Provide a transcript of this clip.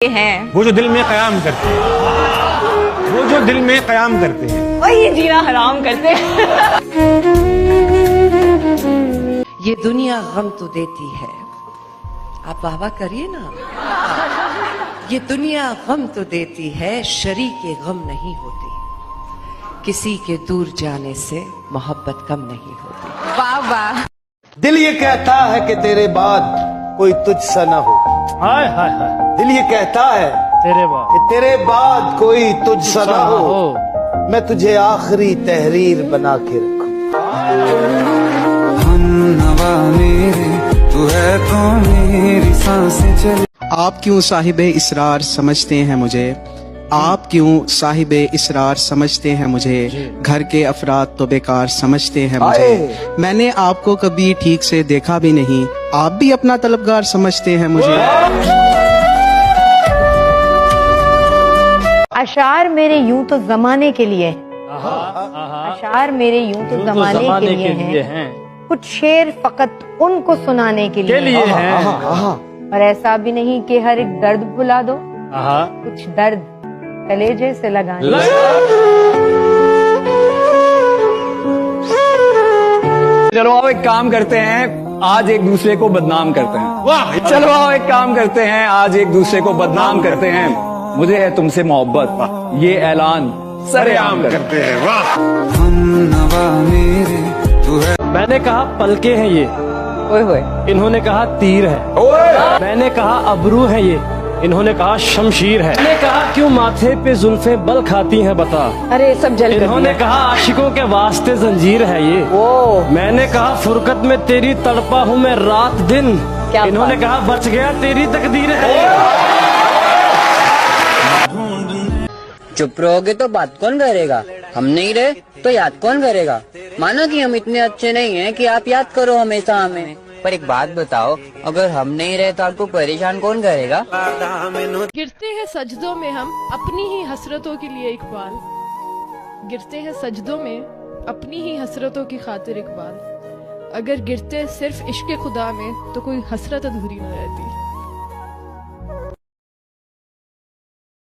हैं वो जो दिल में कयाम करते हैं, वो जो दिल में कयाम करते हैं, वही जीना हराम करते हैं। ये दुनिया गम तो देती है, आप वाह वाह करिए ना। ये दुनिया गम तो देती है, शरीके गम नहीं होती। किसी के दूर जाने से मोहब्बत कम नहीं होती। वाह वाह। दिल ये कहता है कि तेरे बाद कोई तुझसा ना हो। हाय हाय हाय, दिल ये कहता है तेरे बाद कि तेरे बाद कोई तुझसा ना हो। मैं तुझे आखिरी तहरीर बना के रखूं। हमनवा मेरे तू है तो मेरी सांसें चले। आप क्यों साहिबे इसरार समझते हैं मुझे, आप क्यों साहिबे इसरार समझते हैं मुझे, घर के अफराद तो बेकार समझते हैं मुझे। मैंने आपको कभी ठीक से देखा भी नहीं, आप भी अपना तलबगार समझते हैं मुझे। अशार मेरे यूं तो जमाने के लिए, अशार मेरे यूं तो जमाने के लिए हैं, कुछ शेर फकत उनको सुनाने के लिए हैं। और ऐसा भी नहीं कि हर एक दर्द भुला दो, कुछ दर्द कलेजे से लगाने। चलो आओ एक काम करते हैं, आज एक दूसरे को बदनाम करते हैं। चलो आओ एक काम करते हैं, आज एक दूसरे को बदनाम करते हैं। मुझे है तुमसे मोहब्बत, ये ऐलान सरेआम करते हैं। वाह। हमनवा मेरे तू है। मैंने कहा पलके हैं ये, ओए होए। इन्होंने कहा तीर है। मैंने कहा अबरू है ये, इन्होंने कहा शमशीर है। मैंने कहा क्यों माथे पे जुल्फे बल खाती हैं बता, अरे सब जल कर इन्होंने कहा आशिकों के वास्ते जंजीर है ये। मैंने कहा फुरकत में तेरी तड़पा हूँ मैं रात दिन, इन्होंने कहा बच गया तेरी तकदीर है। चुप रहोगे तो बात कौन करेगा, हम नहीं रहे तो याद कौन करेगा। माना कि हम इतने अच्छे नहीं हैं कि आप याद करो हमेशा हमें, पर एक बात बताओ, अगर हम नहीं रहे तो आपको परेशान कौन करेगा। गिरते हैं सजदों में हम अपनी ही हसरतों के लिए इकबाल, गिरते हैं सजदों में अपनी ही हसरतों की खातिर इकबाल। अगर गिरते सिर्फ इश्क खुदा में तो कोई हसरत अधूरी न रहती।